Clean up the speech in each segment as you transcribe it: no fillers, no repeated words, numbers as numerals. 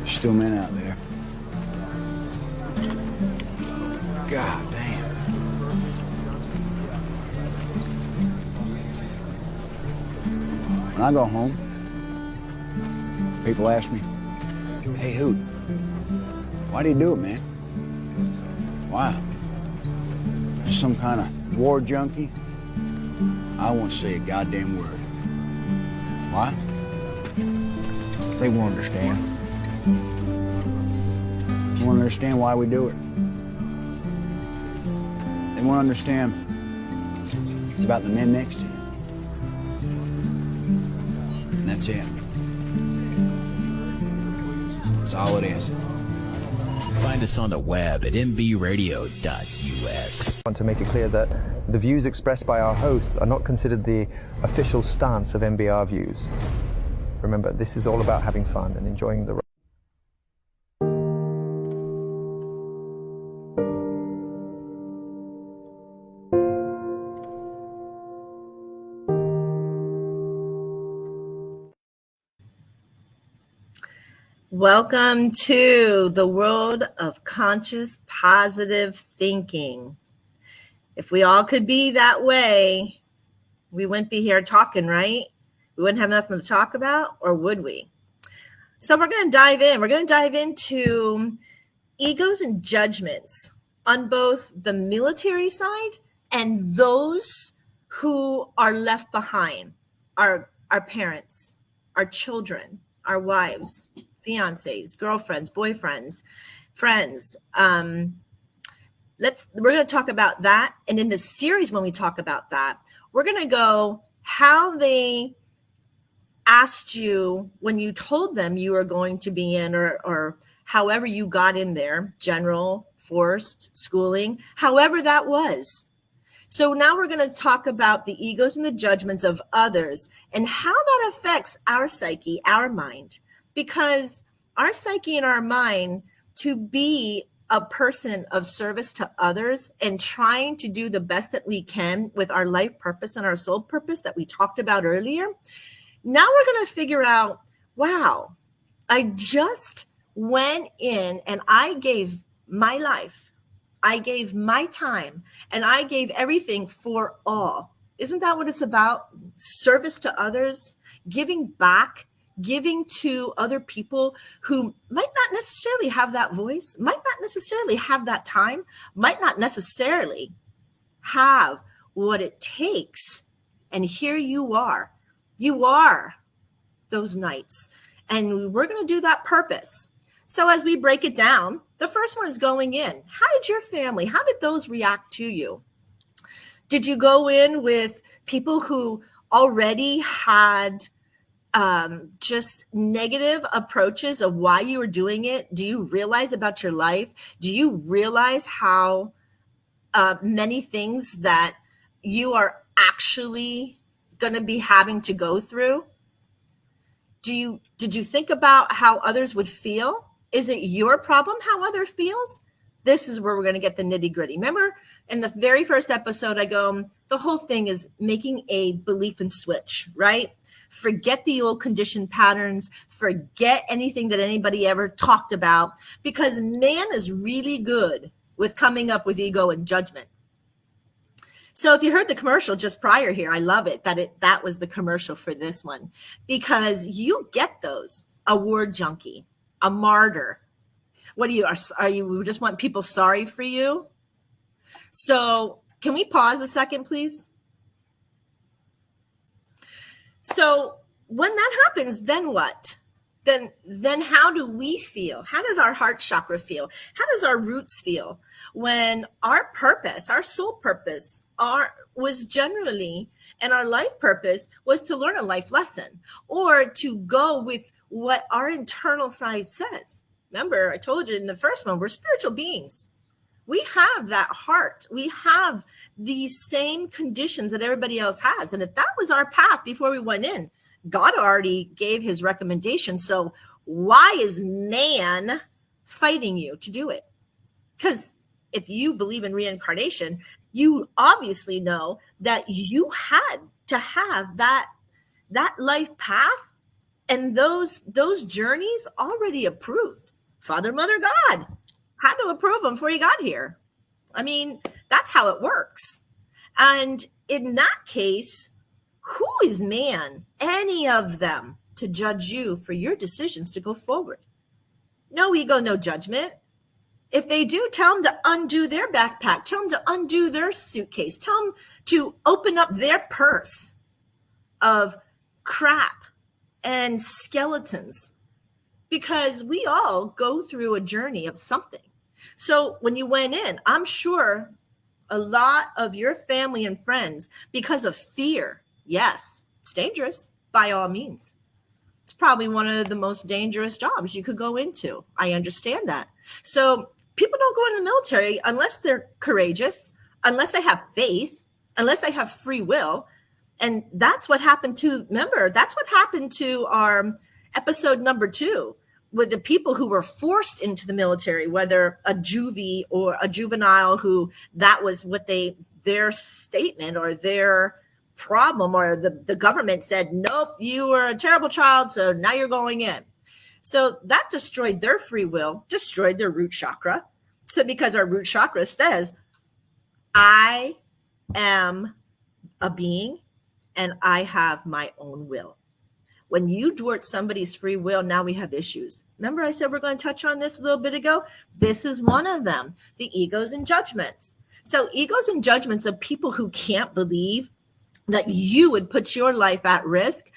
There's still men out there. God damn. When I go home, people ask me, "Hey, Hoot, why do you do it, man? Why? Just some kind of war junkie?" I won't say a goddamn word. Why? They won't understand. They won't understand why we do it. They won't understand it's about the men next to you. And that's it. That's all it is. Find us on the web at mbradio.us. I want to make it clear that the views expressed by our hosts are not considered the official stance of MBR Views. Remember, this is all about having fun and enjoying the ride. Welcome to the world of conscious positive thinking. If we all could be that way, we wouldn't be here talking, right? We wouldn't have nothing to talk about, or would we? So we're going to dive in. We're going to dive into egos and judgments on both the military side and those who are left behind, our parents, our children, our wives, fiancés, girlfriends, boyfriends, friends. We're going to talk about that. And in the series, when we talk about that, we're going to go how they asked you when you told them you were going to be in, or however you got in there, general, forced, schooling, however that was. So now we're going to talk about the egos and the judgments of others and how that affects our psyche, our mind. Because our psyche and our mind, to be a person of service to others and trying to do the best that we can with our life purpose and our soul purpose that we talked about earlier, now we're going to figure out, wow, I just went in and I gave my life, I gave my time, and I gave everything for all. Isn't that what it's about? Service to others, giving back, giving to other people who might not necessarily have that voice, might not necessarily have that time, might not necessarily have what it takes. And here you are. You are those knights. And we're going to do that purpose. So as we break it down, the first one is going in. How did your family, how did those react to you? Did you go in with people who already had just negative approaches of why you were doing it? Do you realize about your life? Do you realize how many things that you are actually going to be having to go through? Did you think about how others would feel? Is it your problem how others feels? This is where we're going to get the nitty gritty. Remember in the very first episode, I go, the whole thing is making a belief and switch, right? Forget the old conditioned patterns. Forget anything that anybody ever talked about, because man is really good with coming up with ego and judgment. So if you heard the commercial just prior here, I love it that was the commercial for this one, because you get those. A war junkie, a martyr. What are you just want people sorry for you? So can we pause a second, please? So when that happens, then what? Then how do we feel? How does our heart chakra feel? How does our roots feel when our purpose, our soul purpose, was generally, and our life purpose was to learn a life lesson or to go with what our internal side says? Remember, I told you in the first one, we're spiritual beings. We have that heart. We have these same conditions that everybody else has. And if that was our path before we went in, God already gave his recommendation. So why is man fighting you to do it? Because if you believe in reincarnation, you obviously know that you had to have that life path And those journeys already approved. Father, Mother, God had to approve them before you got here. I mean, that's how it works. And in that case, who is man, any of them, to judge you for your decisions to go forward? No ego, no judgment. If they do, tell them to undo their backpack. Tell them to undo their suitcase. Tell them to open up their purse of crap and skeletons, because we all go through a journey of something. So when you went in, I'm sure a lot of your family and friends, because of fear, yes, it's dangerous by all means. It's probably one of the most dangerous jobs you could go into. I understand that. So people don't go into the military unless they're courageous, unless they have faith, unless they have free will. And that's what happened to, remember, that's what happened to our episode number 2 with the people who were forced into the military, whether a juvie or a juvenile who that was what their statement or their problem, or the government said, nope, you were a terrible child, so now you're going in. So that destroyed their free will, destroyed their root chakra. So because our root chakra says, I am a being and I have my own will. When you thwart somebody's free will, now we have issues. Remember I said we're going to touch on this a little bit ago? This is one of them, the egos and judgments. So egos and judgments of people who can't believe that you would put your life at risk,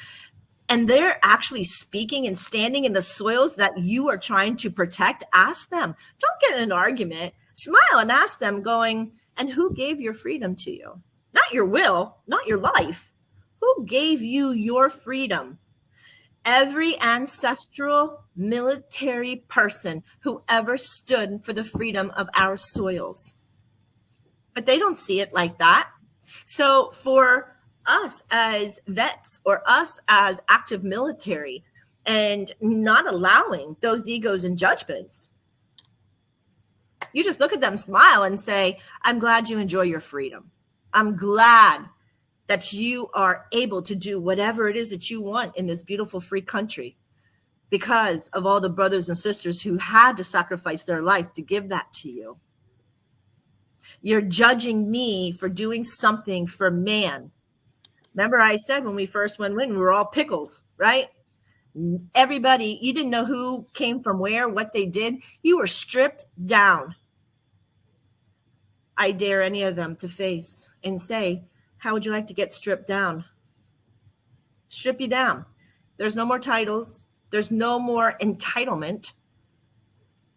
and they're actually speaking and standing in the soils that you are trying to protect. Ask them. Don't get in an argument. Smile and ask them, going, and who gave your freedom to you? Not your will, not your life. Who gave you your freedom? Every ancestral military person who ever stood for the freedom of our soils. But they don't see it like that. So for us as vets or us as active military, and not allowing those egos and judgments, you just look at them, smile, and say, I'm glad you enjoy your freedom. I'm glad that you are able to do whatever it is that you want in this beautiful free country, because of all the brothers and sisters who had to sacrifice their life to give that to you. You're judging me for doing something for man. Remember I said when we first went in, we were all pickles, right? Everybody, you didn't know who came from where, what they did. You were stripped down. I dare any of them to face and say, how would you like to get stripped down? Strip you down. There's no more titles. There's no more entitlement.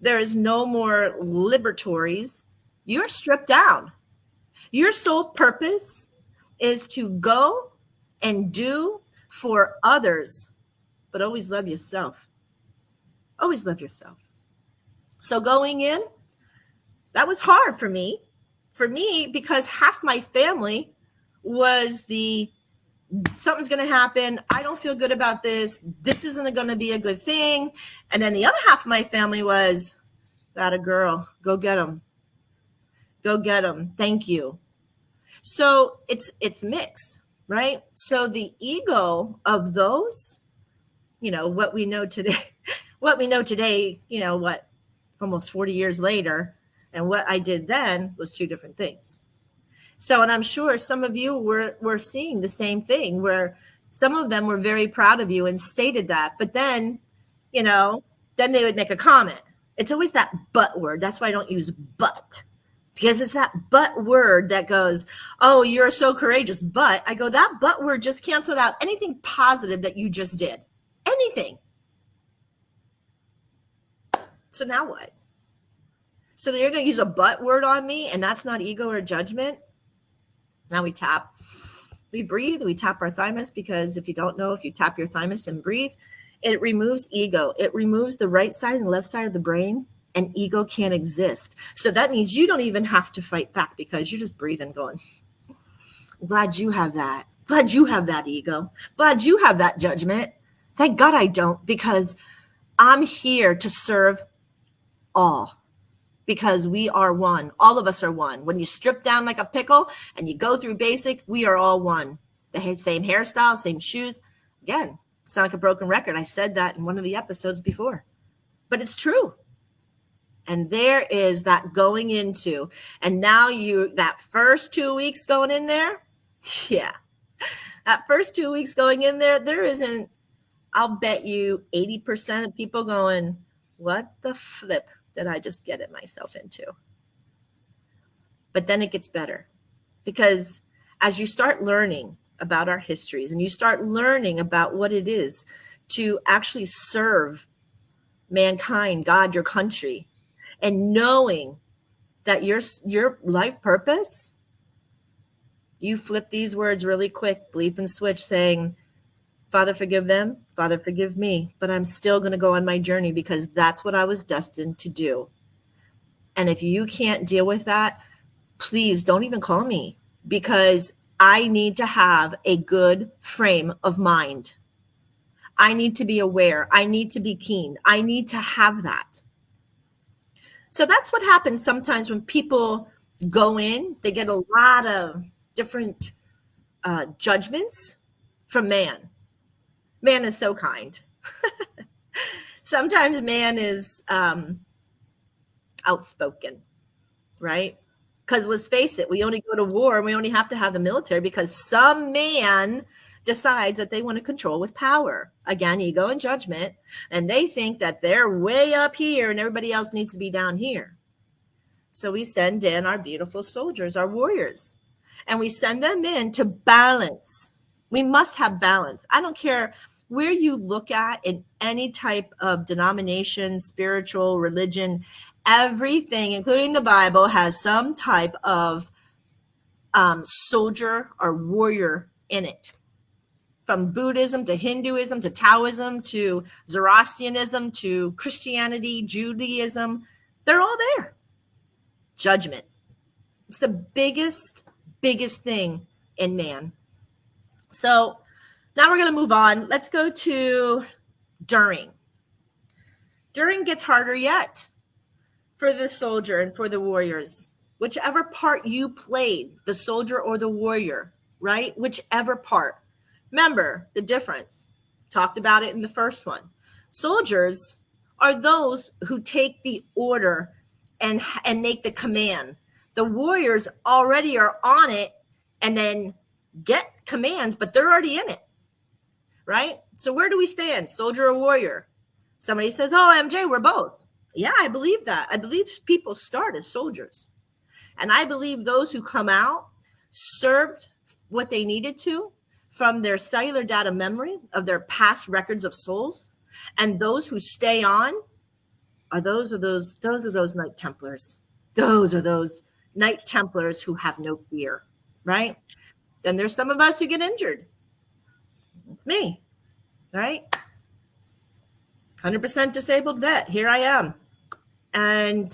There is no more liberatories. You're stripped down. Your sole purpose is to go and do for others, but always love yourself. Always love yourself. So going in, that was hard for me. For me, because half my family was something's going to happen. I don't feel good about this. This isn't going to be a good thing. And then the other half of my family was, that a girl, go get them. Go get them. Thank you. So it's mixed, right? So the ego of those, what we know today, almost 40 years later, and what I did then was two different things. So, and I'm sure some of you were seeing the same thing, where some of them were very proud of you and stated that, but then, then they would make a comment. It's always that but word. That's why I don't use but, because it's that but word that goes, oh, you're so courageous. But I go, that but word just canceled out anything positive that you just did. Anything. So now what? So you're going to use a but word on me, and that's not ego or judgment. Now we breathe, we tap our thymus, because if you don't know, if you tap your thymus and breathe, it removes ego. It removes the right side and left side of the brain, and ego can't exist. So that means you don't even have to fight back, because you're just breathing, going, I'm glad you have that. Glad you have that ego. Glad you have that judgment. Thank God I don't, because I'm here to serve all. Because we are one. All of us are one. When you strip down like a pickle and you go through basic, we are all one. The same hairstyle, same shoes. Again, Sound like a broken record. I said that in one of the episodes before, but it's true. And there is that going into, and now that first 2 weeks going in there, yeah, that first 2 weeks going in there isn't, I'll bet you 80% of people going, what the flip did I just get it myself into? But then it gets better, because as you start learning about our histories and you start learning about what it is to actually serve mankind, God, your country, and knowing that your life purpose, you flip these words really quick, bleep and switch, saying, Father, forgive them, Father, forgive me, but I'm still going to go on my journey because that's what I was destined to do. And if you can't deal with that, please don't even call me, because I need to have a good frame of mind. I need to be aware. I need to be keen. I need to have that. So that's what happens sometimes when people go in. They get a lot of different judgments from man. Man is so kind. Sometimes man is outspoken, right? Because let's face it, we only go to war and we only have to have the military because some man decides that they want to control with power. Again, ego and judgment. And they think that they're way up here and everybody else needs to be down here. So we send in our beautiful soldiers, our warriors, and we send them in to balance. We must have balance. I don't care where you look at in any type of denomination, spiritual, religion, everything, including the Bible, has some type of soldier or warrior in it. From Buddhism to Hinduism to Taoism to Zoroastrianism to Christianity, Judaism, they're all there. Judgment. It's the biggest thing in man. So now we're going to move on. Let's go to during. During gets harder yet for the soldier and for the warriors. Whichever part you played, the soldier or the warrior, right? Whichever part. Remember the difference. Talked about it in the first one. Soldiers are those who take the order and make the command. The warriors already are on it and then get commands, but they're already in it, right? So where do we stand, soldier or warrior? Somebody says, oh, MJ, we're both. Yeah, I believe that. I believe people start as soldiers. And I believe those who come out served what they needed to from their cellular data memory of their past records of souls. And those who stay on are those Knight Templars. Those are those Knight Templars who have no fear, right? Then there's some of us who get injured. It's me, right? 100% disabled vet. Here I am. And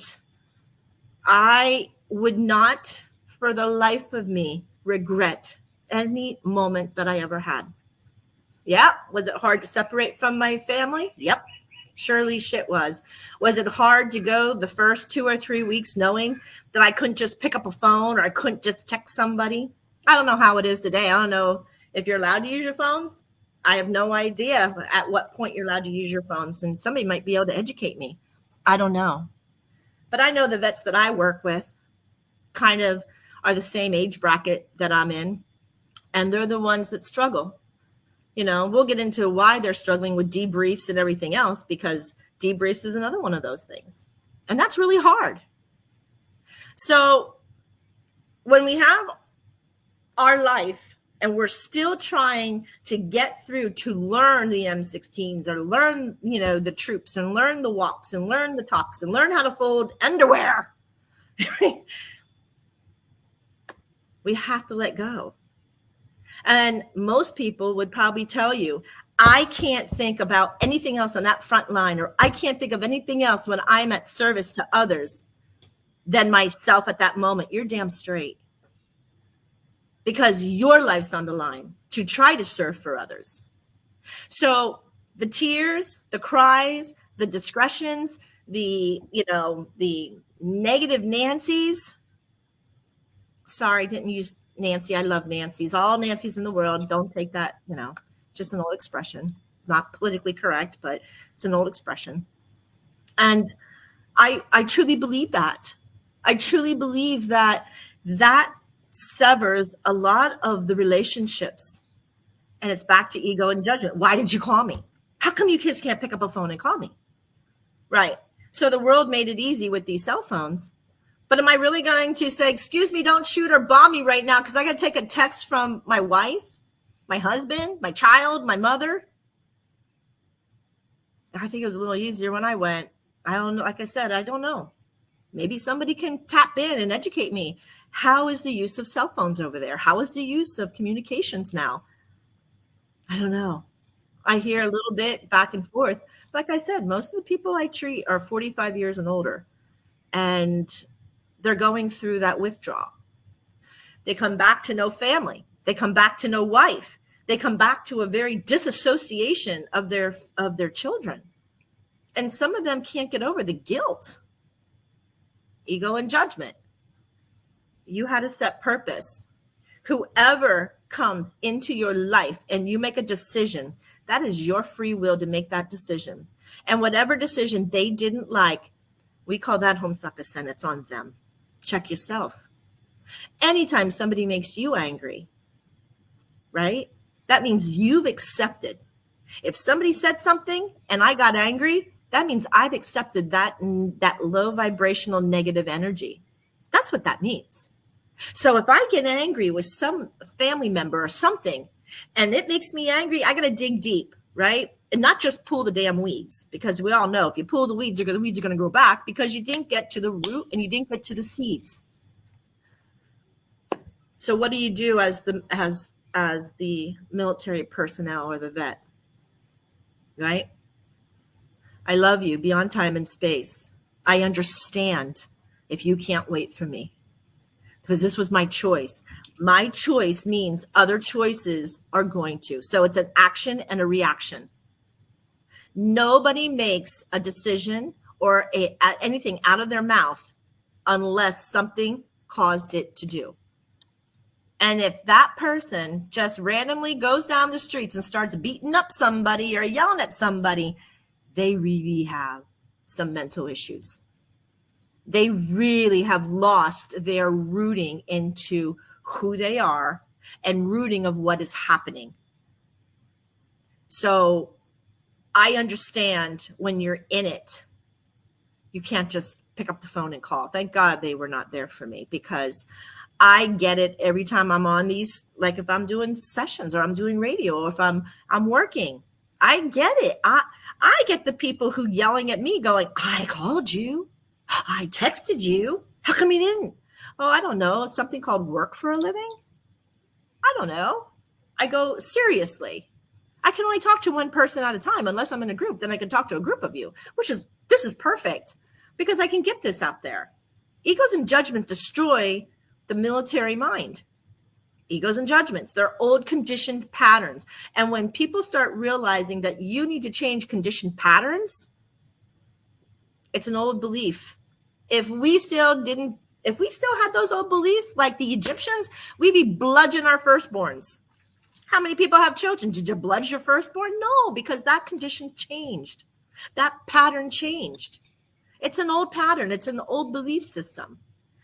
I would not, for the life of me, regret any moment that I ever had. Yeah. Was it hard to separate from my family? Yep. Surely shit was. Was it hard to go the first 2 or 3 weeks knowing that I couldn't just pick up a phone or I couldn't just text somebody? I don't know how it is today. I don't know if you're allowed to use your phones. I have no idea at what point you're allowed to use your phones. And somebody might be able to educate me. I don't know. But I know the vets that I work with kind of are the same age bracket that I'm in. And they're the ones that struggle. You know, we'll get into why they're struggling with debriefs and everything else, because debriefs is another one of those things. And that's really hard. So when we have our life and we're still trying to get through to learn the M16s or learn, you know, the troops and learn the walks and learn the talks and learn how to fold underwear, we have to let go. And most people would probably tell you, I can't think about anything else on that front line, or I can't think of anything else when I'm at service to others than myself at that moment. You're damn straight. Because your life's on the line to try to serve for others. So the tears, the cries, the discretions, the negative Nancy's. Sorry, didn't use Nancy. I love Nancy's. All Nancy's in the world. Don't take that, just an old expression. not politically correct, but it's an old expression. And I truly believe that. I truly believe that severs a lot of the relationships. And it's back to ego and judgment. Why did you call me? How come you kids can't pick up a phone and call me? Right. So the world made it easy with these cell phones. But am I really going to say, excuse me, don't shoot or bomb me right now because I got to take a text from my wife, my husband, my child, my mother? I think it was a little easier when I went. I don't know. Like I said, I don't know. Maybe somebody can tap in and educate me. How is the use of cell phones over there? How is the use of communications now? I don't know. I hear a little bit back and forth. Like I said, most of the people I treat are 45 years and older, and they're going through that withdrawal. They come back to no family. They come back to no wife. They come back to a very disassociation of their children. And some of them can't get over the guilt, ego, and judgment. You had to set purpose. Whoever comes into your life and you make a decision, that is your free will to make that decision. And whatever decision they didn't like, we call that homsakasen. It's on them. Check yourself. Anytime somebody makes you angry, right? That means you've accepted. If somebody said something and I got angry, that means I've accepted that low vibrational negative energy. That's what that means. So if I get angry with some family member or something, and it makes me angry, I got to dig deep, right? And not just pull the damn weeds, because we all know if you pull the weeds are going to grow back because you didn't get to the root and you didn't get to the seeds. So what do you do as the military personnel or the vet, right? I love you beyond time and space. I understand if you can't wait for me, because this was my choice. My choice means other choices are going to. So it's an action and a reaction. Nobody makes a decision or anything out of their mouth unless something caused it to do. And if that person just randomly goes down the streets and starts beating up somebody or yelling at somebody, they really have some mental issues. They really have lost their rooting into who they are and rooting of what is happening. So I understand when you're in it, you can't just pick up the phone and call. Thank God they were not there for me, because I get it every time I'm on these, like if I'm doing sessions or I'm doing radio or if I'm working, I get it. I get the people who yelling at me going, I called you. I texted you. How come you didn't? Oh, I don't know. It's something called work for a living. I don't know. I go, seriously, I can only talk to one person at a time unless I'm in a group. Then I can talk to a group of you, this is perfect because I can get this out there. Egos and judgment destroy the military mind. Egos and judgments, they're old conditioned patterns. And when people start realizing that you need to change conditioned patterns, it's an old belief. If we still had those old beliefs like the Egyptians, we'd be bludgeoning our firstborns. How many people have children? Did you bludge your firstborn? No, because that condition changed. That pattern changed. It's an old pattern. It's an old belief system.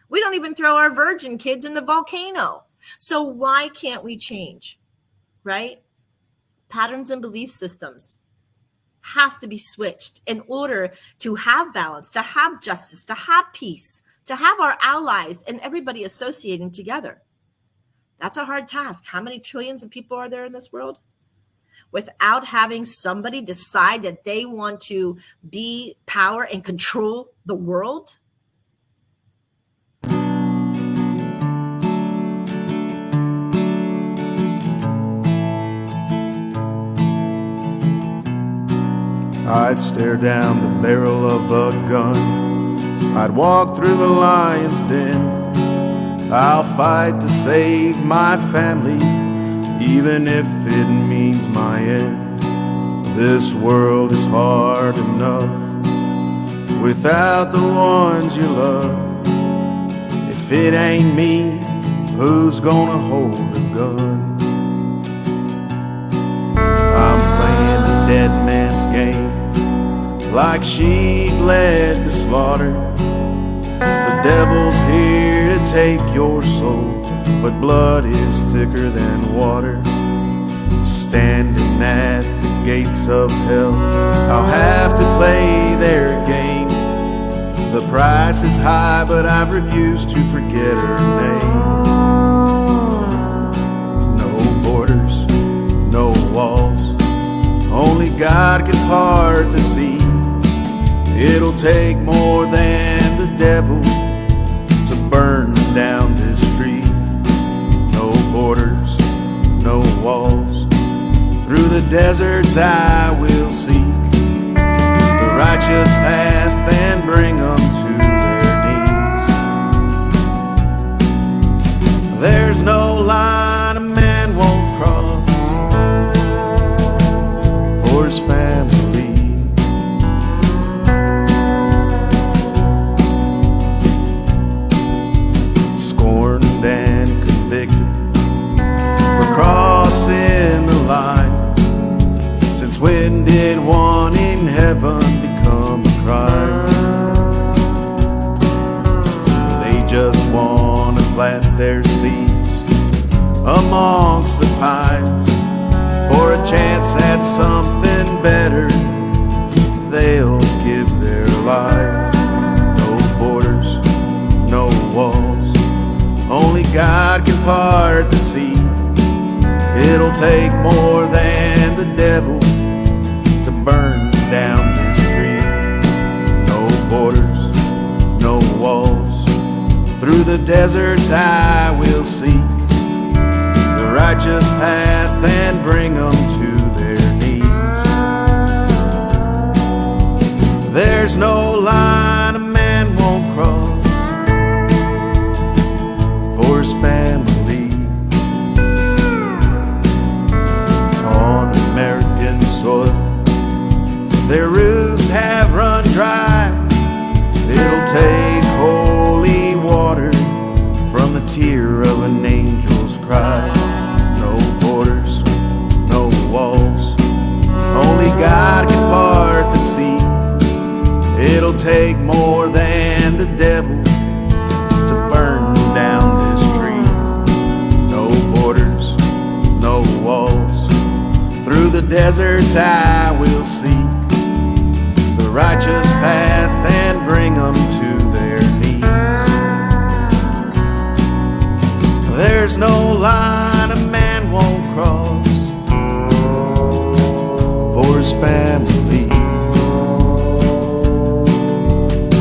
We don't even throw our virgin kids in the volcano. So why can't we change, right? Patterns and belief systems have to be switched in order to have balance, to have justice, to have peace, to have our allies and everybody associating together. That's a hard task. How many trillions of people are there in this world? Without having somebody decide that they want to be power and control the world. I'd stare down the barrel of a gun. I'd walk through the lion's den. I'll fight to save my family, even if it means my end. This world is hard enough without the ones you love. If it ain't me, who's gonna hold a gun? I'm playing the dead man's game. Like sheep led to slaughter, the devil's here to take your soul, but blood is thicker than water. Standing at the gates of hell, I'll have to play their game. The price is high, but I've refused to forget her name. No borders, no walls, only God can part the sea. It'll take more than the devil to burn down this tree. No borders, no walls, through the deserts I will seek the righteous path and bring them to their knees. There's no line a man won't cross for his family. Scorned and convicted for crossing the line. Since when did one in heaven become a crime? They just want to plant their seeds amongst the pines. For a chance at something better, they'll give their life. No borders, no walls, only God can part the sea. It'll take more than the devil to burn down this tree. No borders, no walls, through the deserts I will seek the righteous path and bring them to their knees. There's no line a man won't cross for his family. American soil, their roots have run dry. It'll take holy water from the tear of an angel's cry. No borders, no walls, only God can part the sea. It'll take more than the devil to burn down this tree. No borders, no walls, through the deserts I will seek the righteous path and bring them to their knees. There's no line a man won't cross for his family.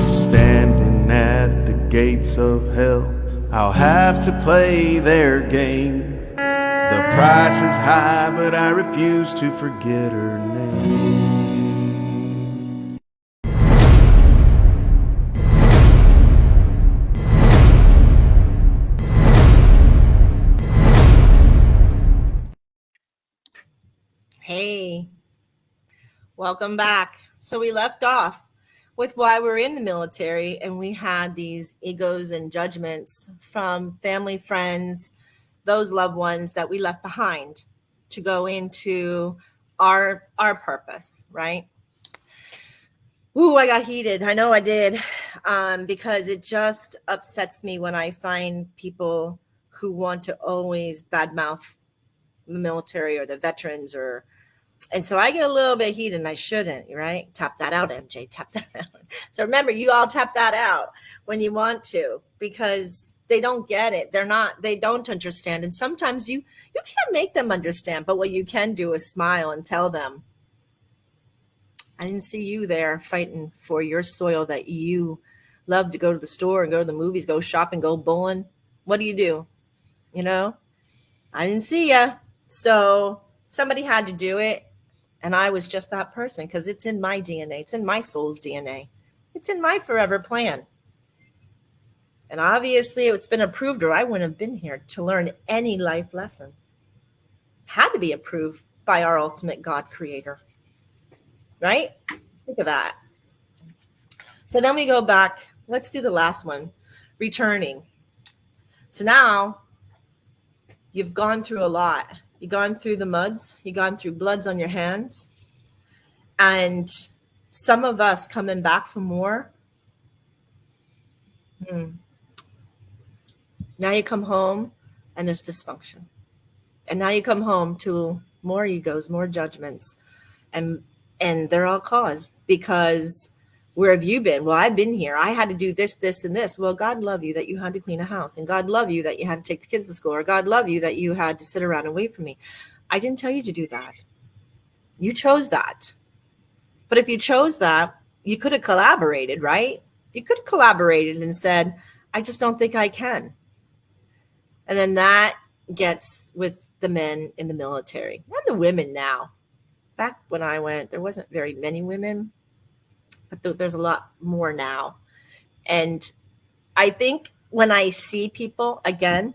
Standing at the gates of hell, I'll have to play their game. The price is high, but I refuse to forget her name. Hey, welcome back. So we left off with why we're in the military, and we had these egos and judgments from family, friends, those loved ones that we left behind to go into our purpose, right? Ooh, I got heated. I know I did, because it just upsets me when I find people who want to always badmouth the military or the veterans, and so I get a little bit heated, and I shouldn't, right? Tap that out, MJ. Tap that out. So remember, you all tap that out when you want to, because they don't get it. They don't understand. And sometimes you can't make them understand, but what you can do is smile and tell them, I didn't see you there fighting for your soil that you love to go to the store and go to the movies, go shopping, go bowling. What do? You know, I didn't see you. So somebody had to do it. And I was just that person, because it's in my DNA. It's in my soul's DNA. It's in my forever plan. And obviously it's been approved, or I wouldn't have been here to learn any life lesson. Had to be approved by our ultimate God creator. Right? Think of that. So then we go back. Let's do the last one. Returning. So now you've gone through a lot. You've gone through the muds. You've gone through bloods on your hands. And some of us coming back from war, now you come home and there's dysfunction. And now you come home to more egos, more judgments, and they're all caused because where have you been? Well, I've been here. I had to do this, this, and this. Well, God love you that you had to clean a house, and God love you that you had to take the kids to school, or God love you that you had to sit around and wait for me. I didn't tell you to do that. You chose that. But if you chose that, you could have collaborated, right? You could have collaborated and said, I just don't think I can. And then that gets with the men in the military and the women now. Back when I went, there wasn't very many women, but there's a lot more now. And I think when I see people, again,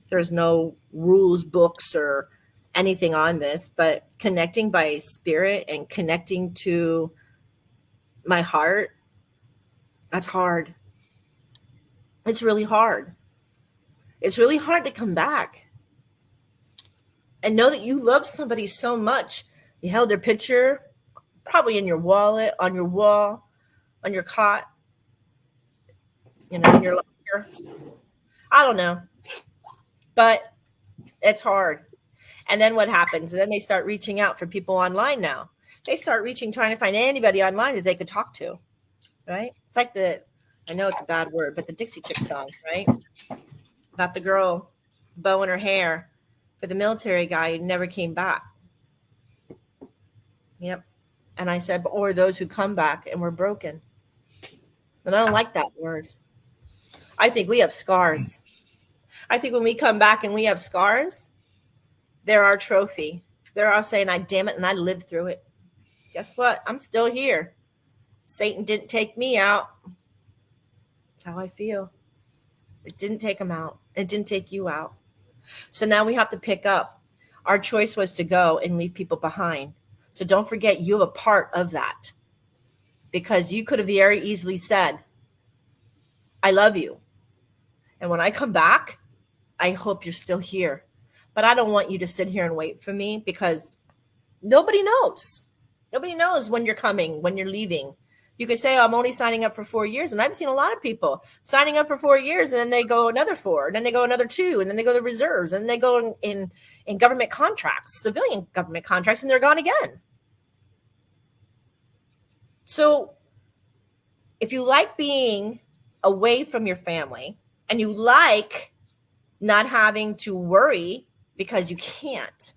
there's no rules books or anything on this, but connecting by spirit and connecting to my heart, that's hard. It's really hard. It's really hard to come back and know that you love somebody so much. You held their picture, probably in your wallet, on your wall, on your cot, in your locker. I don't know. But it's hard. And then what happens? And then they start reaching out for people online now. They start reaching, trying to find anybody online that they could talk to, right? It's like I know it's a bad word, but the Dixie Chick song, right? About the girl, bow in her hair, for the military guy who never came back. Yep. And I said, or those who come back and were broken. And I don't like that word. I think we have scars. I think when we come back and we have scars, they're our trophy. They're all saying, I damn it, and I lived through it. Guess what? I'm still here. Satan didn't take me out. That's how I feel. It didn't take him out. It didn't take you out. So now we have to pick up. Our choice was to go and leave people behind. So don't forget you have a part of that, because you could have very easily said, I love you. And when I come back, I hope you're still here. But I don't want you to sit here and wait for me, because nobody knows. Nobody knows when you're coming, when you're leaving. You could say, oh, I'm only signing up for 4 years. And I've seen a lot of people signing up for 4 years, and then they go another 4, and then they go another 2, and then they go to reserves, and then they go in government contracts, civilian government contracts, and they're gone again. So if you like being away from your family, and you like not having to worry because you can't,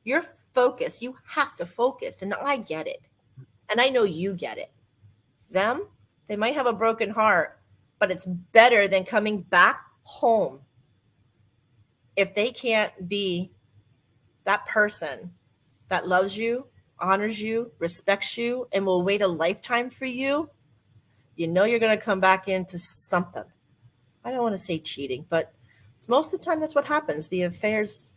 your focus, you have to focus. And I get it. And I know you get it. Them, they might have a broken heart, but it's better than coming back home if they can't be that person that loves you, honors you, respects you, and will wait a lifetime for you. You know you're going to come back into something. I don't want to say cheating, but most of the time that's what happens. The affairs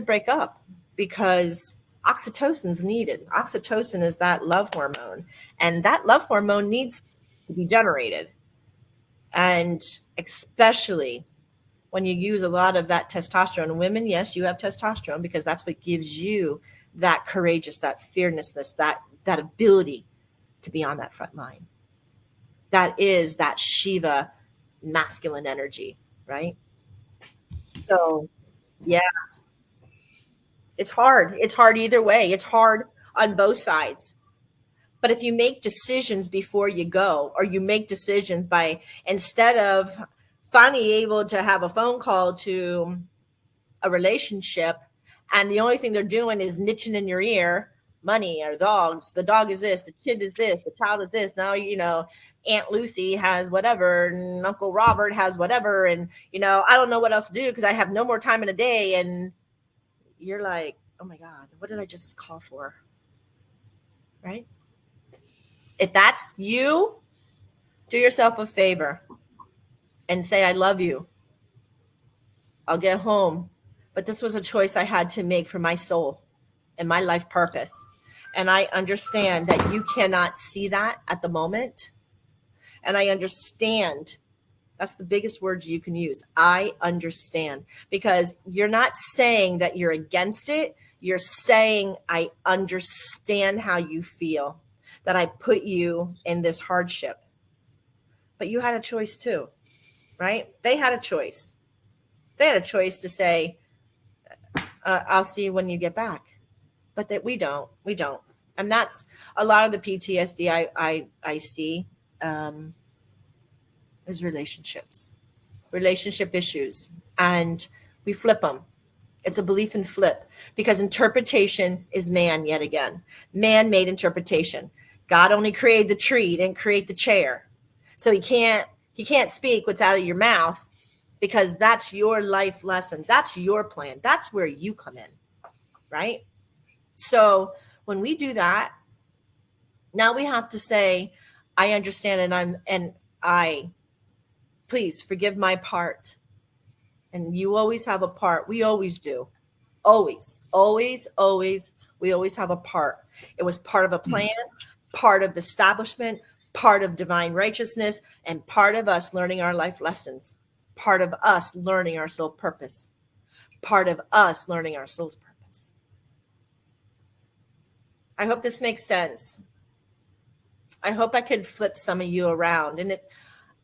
break up because oxytocin's needed. Oxytocin is that love hormone, and that love hormone needs to be generated. And especially when you use a lot of that testosterone. Women, yes, you have testosterone because that's what gives you that courageous, that fearlessness, that ability to be on that front line. That is that Shiva masculine energy, right? So, yeah, it's hard. It's hard either way. It's hard on both sides. But if you make decisions before you go, or you make decisions by, instead of finally able to have a phone call to a relationship, and the only thing they're doing is niching in your ear, money or dogs, the dog is this, the kid is this, the child is this. Now, Aunt Lucy has whatever, and Uncle Robert has whatever. And, I don't know what else to do because I have no more time in a day. And you're like, oh my God, what did I just call for? Right? If that's you, do yourself a favor and say, I love you. I'll get home. But this was a choice I had to make for my soul and my life purpose. And I understand that you cannot see that at the moment. And I understand. That's the biggest word you can use. I understand. Because you're not saying that you're against it. You're saying, I understand how you feel, that I put you in this hardship. But you had a choice too, right? They had a choice. They had a choice to say, I'll see you when you get back. But that we don't. And that's a lot of the PTSD I see is relationship issues. And we flip them. It's a belief in flip, because interpretation is man yet again. Man-made interpretation. God only created the tree, didn't create the chair. So he can't speak what's out of your mouth, because that's your life lesson. That's your plan. That's where you come in, right? So when we do that, now we have to say, I understand, and I please forgive my part. And you always have a part. We always do. Always. We always have a part. It was part of a plan, part of the establishment, part of divine righteousness, and part of us learning our life lessons, part of us learning our soul purpose, part of us learning our soul's purpose. I hope this makes sense. I hope I could flip some of you around. And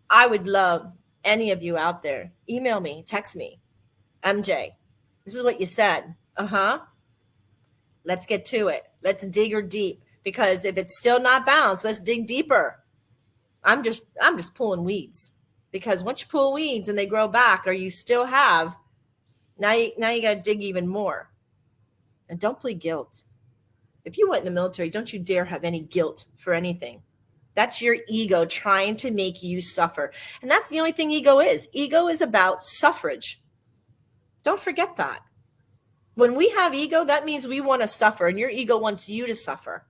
I would love any of you out there, email me, text me, MJ, this is what you said. Let's get to it. Let's dig her deep, because if it's still not balanced, let's dig deeper. I'm just pulling weeds, because once you pull weeds and they grow back, or you still have, now you got to dig even more. And don't play guilt. If you went in the military, don't you dare have any guilt for anything. That's your ego trying to make you suffer. And that's the only thing ego is. Ego is about suffrage. Don't forget that. When we have ego, that means we want to suffer, and your ego wants you to suffer.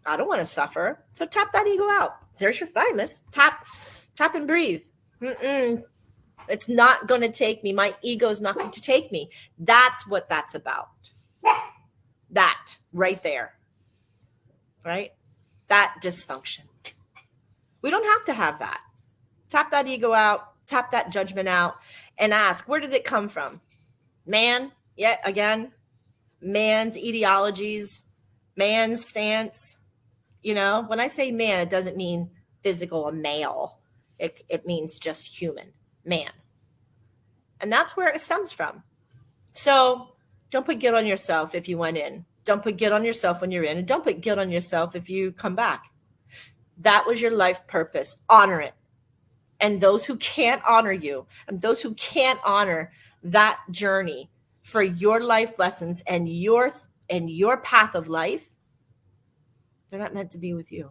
I don't want to suffer. So tap that ego out. There's your thymus. Tap and breathe. It's not going to take me. My ego is not going to take me. That's what that's about. That right there. Right? That dysfunction. We don't have to have that. Tap that ego out, tap that judgment out, and ask, where did it come from? Man, yet again, man's ideologies, man's stance. You know, when I say man, it doesn't mean physical, a male. It means just human, man. And that's where it stems from. So don't put guilt on yourself if you went in. Don't put guilt on yourself when you're in, and don't put guilt on yourself if you come back. That was your life purpose. Honor it. And those who can't honor you, and those who can't honor that journey for your life lessons and your path of life, they're not meant to be with you.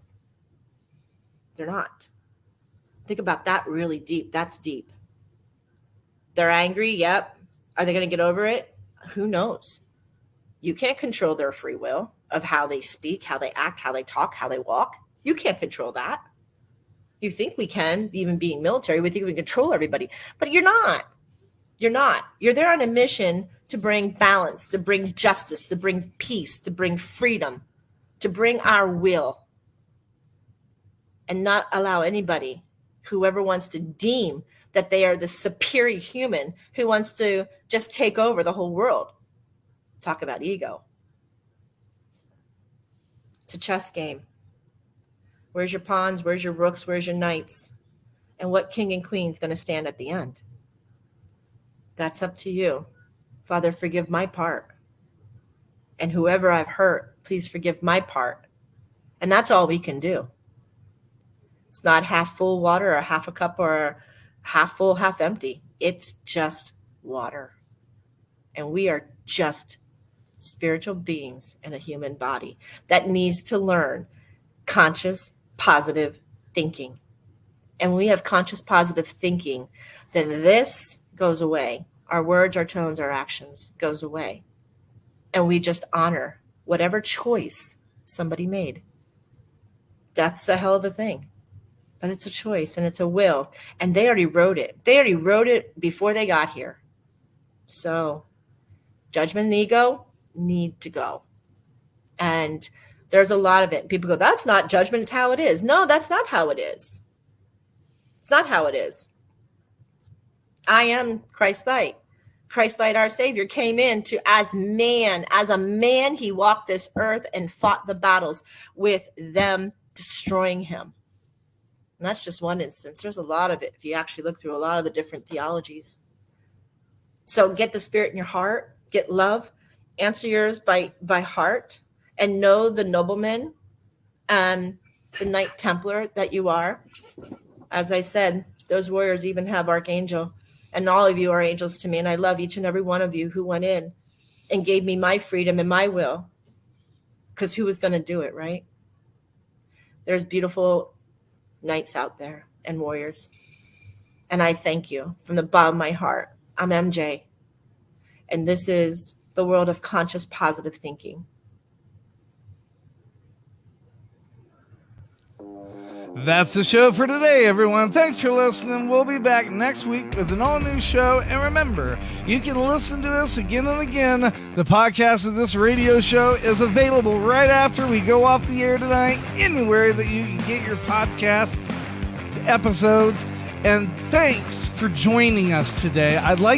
They're not. Think about that really deep. That's deep. They're angry. Yep. Are they going to get over it? Who knows? You can't control their free will of how they speak, how they act, how they talk, how they walk. You can't control that. You think we can, even being military, we think we can control everybody, but you're not. You're not. You're there on a mission to bring balance, to bring justice, to bring peace, to bring freedom, to bring our will, and not allow anybody, whoever wants to deem that they are the superior human, who wants to just take over the whole world. Talk about ego. It's a chess game. Where's your pawns? Where's your rooks? Where's your knights? And what king and queen is going to stand at the end? That's up to you. Father, forgive my part. And whoever I've hurt, please forgive my part. And that's all we can do. It's not half full water or half a cup or half full, half empty. It's just water. And we are just spiritual beings in a human body that needs to learn conscious, positive thinking. And when we have conscious, positive thinking, then this goes away. Our words, our tones, our actions goes away. And we just honor whatever choice somebody made. That's a hell of a thing. But it's a choice and it's a will. And they already wrote it. They already wrote it before they got here. So judgment and ego need to go. And there's a lot of it. People go, that's not judgment, it's how it is. No, that's not how it is. It's not how it is. I am Christ light. Christ light, our Savior, came in to, as a man, he walked this earth and fought the battles with them destroying him. And that's just one instance. There's a lot of it if you actually look through a lot of the different theologies. So get the Spirit in your heart, get love, answer yours by heart, and know the nobleman and the Knight Templar that you are. As I said, those warriors even have Archangel, and all of you are angels to me, and I love each and every one of you who went in and gave me my freedom and my will, because who was going to do it, right? There's beautiful knights out there and warriors, and I thank you from the bottom of my heart. I'm MJ, and this is the world of conscious positive thinking. That's the show for today, everyone. Thanks for listening. We'll be back next week with an all-new show. And remember, you can listen to us again and again. The podcast of this radio show is available right after we go off the air tonight, anywhere that you can get your podcast episodes. And thanks for joining us today. I'd like